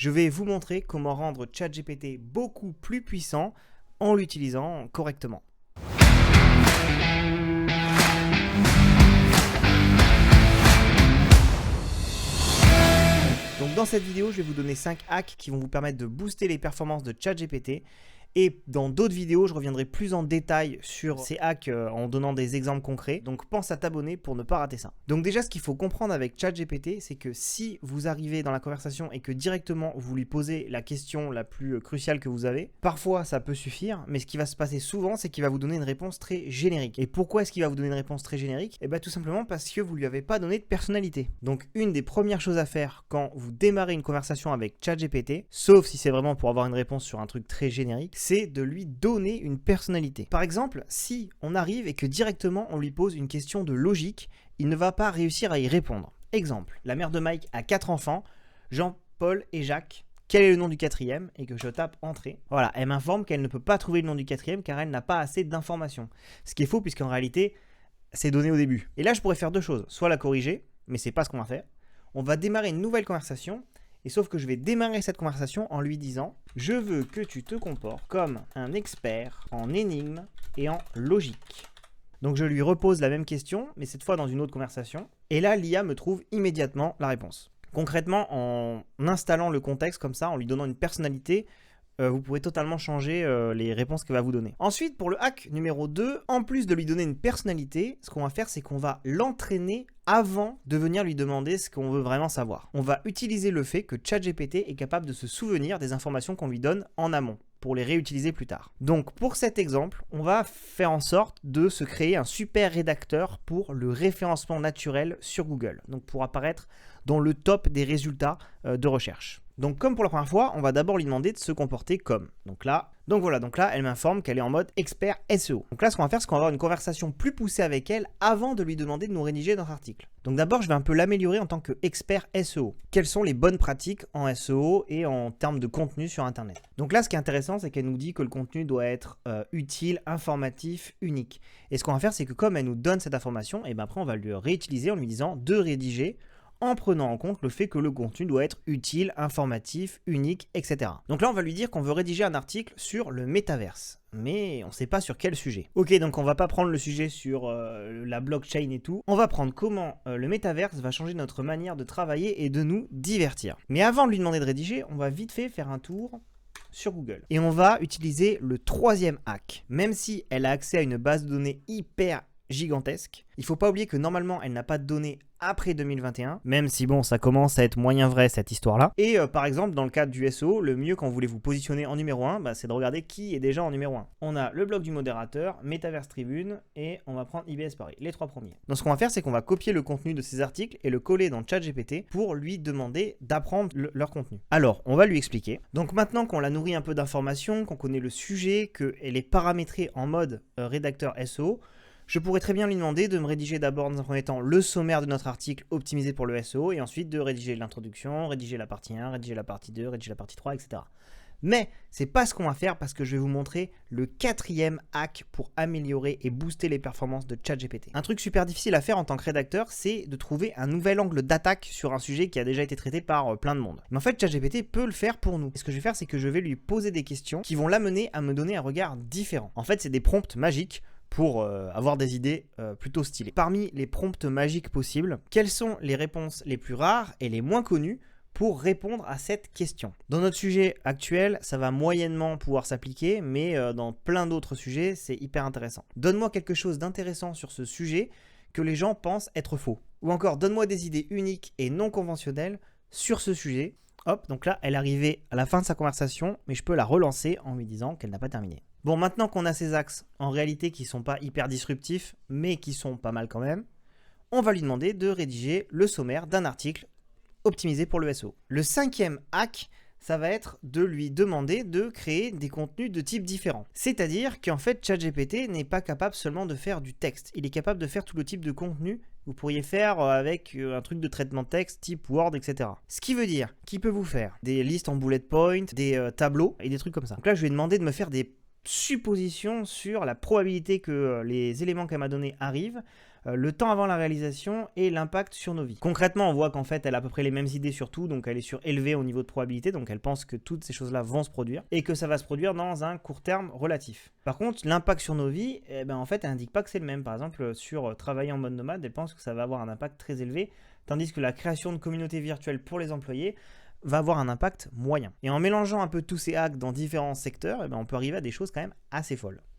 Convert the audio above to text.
Je vais vous montrer comment rendre ChatGPT beaucoup plus puissant en l'utilisant correctement. Donc dans cette vidéo, je vais vous donner 5 hacks qui vont vous permettre de booster les performances de ChatGPT. Et dans d'autres vidéos, je reviendrai plus en détail sur ces hacks en donnant des exemples concrets. Donc pense à t'abonner pour ne pas rater ça. Donc déjà, ce qu'il faut comprendre avec ChatGPT, c'est que si vous arrivez dans la conversation et que directement vous lui posez la question la plus cruciale que vous avez, parfois ça peut suffire, mais ce qui va se passer souvent, c'est qu'il va vous donner une réponse très générique. Et pourquoi est-ce qu'il va vous donner une réponse très générique? Eh bien tout simplement parce que vous lui avez pas donné de personnalité. Donc une des premières choses à faire quand vous démarrez une conversation avec ChatGPT, sauf si c'est vraiment pour avoir une réponse sur un truc très générique, c'est de lui donner une personnalité. Par exemple, si on arrive et que directement on lui pose une question de logique, il ne va pas réussir à y répondre. Exemple, la mère de Mike a 4 enfants, Jean, Paul et Jacques. Quel est le nom du quatrième? Et que je tape entrée. Voilà, elle m'informe qu'elle ne peut pas trouver le nom du quatrième car elle n'a pas assez d'informations. Ce qui est faux puisqu'en réalité, c'est donné au début. Et là, je pourrais faire deux choses. Soit la corriger, mais c'est pas ce qu'on va faire. On va démarrer une nouvelle conversation. Et sauf que je vais démarrer cette conversation en lui disant « Je veux que tu te comportes comme un expert en énigmes et en logique. » Donc je lui repose la même question, mais cette fois dans une autre conversation. Et là, l'IA me trouve immédiatement la réponse. Concrètement, en installant le contexte comme ça, en lui donnant une personnalité, vous pouvez totalement changer les réponses qu'elle va vous donner. Ensuite, pour le hack numéro 2, en plus de lui donner une personnalité, ce qu'on va faire, c'est qu'on va l'entraîner avant de venir lui demander ce qu'on veut vraiment savoir. On va utiliser le fait que ChatGPT est capable de se souvenir des informations qu'on lui donne en amont pour les réutiliser plus tard. Donc pour cet exemple, on va faire en sorte de se créer un super rédacteur pour le référencement naturel sur Google, donc pour apparaître dans le top des résultats de recherche. Donc comme pour la première fois, on va d'abord lui demander de se comporter comme. Donc là, elle m'informe qu'elle est en mode expert SEO. Donc là, ce qu'on va faire, c'est qu'on va avoir une conversation plus poussée avec elle avant de lui demander de nous rédiger notre article. Donc d'abord, je vais un peu l'améliorer en tant qu'expert SEO. Quelles sont les bonnes pratiques en SEO et en termes de contenu sur Internet? Donc là, ce qui est intéressant, c'est qu'elle nous dit que le contenu doit être utile, informatif, unique. Et ce qu'on va faire, c'est que comme elle nous donne cette information, et ben après, on va le réutiliser en lui disant de rédiger en prenant en compte le fait que le contenu doit être utile, informatif, unique, etc. Donc là, on va lui dire qu'on veut rédiger un article sur le métaverse, mais on ne sait pas sur quel sujet. Ok, donc on va pas prendre le sujet sur la blockchain et tout, on va prendre comment le métaverse va changer notre manière de travailler et de nous divertir. Mais avant de lui demander de rédiger, on va vite fait faire un tour sur Google. Et on va utiliser le troisième hack. Même si elle a accès à une base de données hyper gigantesque, il ne faut pas oublier que normalement elle n'a pas de données après 2021, même si bon, ça commence à être moyen vrai cette histoire-là. Et par exemple, dans le cadre du SEO, le mieux quand vous voulez vous positionner en numéro 1, c'est de regarder qui est déjà en numéro 1. On a le blog du modérateur, Metaverse Tribune, et on va prendre IBS Paris, les 3 premiers. Donc ce qu'on va faire, c'est qu'on va copier le contenu de ces articles et le coller dans ChatGPT pour lui demander d'apprendre leur contenu. Alors, on va lui expliquer. Donc maintenant qu'on l'a nourri un peu d'informations, qu'on connaît le sujet, qu'elle est paramétrée en mode rédacteur SEO, je pourrais très bien lui demander de me rédiger d'abord dans un premier temps le sommaire de notre article optimisé pour le SEO et ensuite de rédiger l'introduction, rédiger la partie 1, rédiger la partie 2, rédiger la partie 3, etc. Mais c'est pas ce qu'on va faire parce que je vais vous montrer le 4e hack pour améliorer et booster les performances de ChatGPT. Un truc super difficile à faire en tant que rédacteur, c'est de trouver un nouvel angle d'attaque sur un sujet qui a déjà été traité par plein de monde. Mais en fait, ChatGPT peut le faire pour nous. Et ce que je vais faire, c'est que je vais lui poser des questions qui vont l'amener à me donner un regard différent. En fait, c'est des prompts magiques pour avoir des idées plutôt stylées. Parmi les prompts magiques possibles, quelles sont les réponses les plus rares et les moins connues pour répondre à cette question? Dans notre sujet actuel, ça va moyennement pouvoir s'appliquer, mais dans plein d'autres sujets, c'est hyper intéressant. Donne-moi quelque chose d'intéressant sur ce sujet que les gens pensent être faux. Ou encore, donne-moi des idées uniques et non conventionnelles sur ce sujet. Hop, donc là, elle est arrivée à la fin de sa conversation, mais je peux la relancer en lui disant qu'elle n'a pas terminé. Bon, maintenant qu'on a ces axes, en réalité qui ne sont pas hyper disruptifs, mais qui sont pas mal quand même, on va lui demander de rédiger le sommaire d'un article optimisé pour le SEO. Le 5e hack, ça va être de lui demander de créer des contenus de type différents. C'est-à-dire qu'en fait, ChatGPT n'est pas capable seulement de faire du texte. Il est capable de faire tout le type de contenu que vous pourriez faire avec un truc de traitement de texte type Word, etc. Ce qui veut dire qu'il peut vous faire des listes en bullet point, des tableaux et des trucs comme ça. Donc là, je lui ai demandé de me faire des suppositions sur la probabilité que les éléments qu'elle m'a donnés arrivent le temps avant la réalisation et l'impact sur nos vies. Concrètement, on voit qu'en fait, elle a à peu près les mêmes idées sur tout, donc elle est sur élevé au niveau de probabilité, donc elle pense que toutes ces choses-là vont se produire et que ça va se produire dans un court terme relatif. Par contre, l'impact sur nos vies, eh ben, en fait, elle n'indique pas que c'est le même. Par exemple, sur travailler en mode nomade, elle pense que ça va avoir un impact très élevé, tandis que la création de communautés virtuelles pour les employés va avoir un impact moyen. Et en mélangeant un peu tous ces hacks dans différents secteurs, eh ben, on peut arriver à des choses quand même assez folles.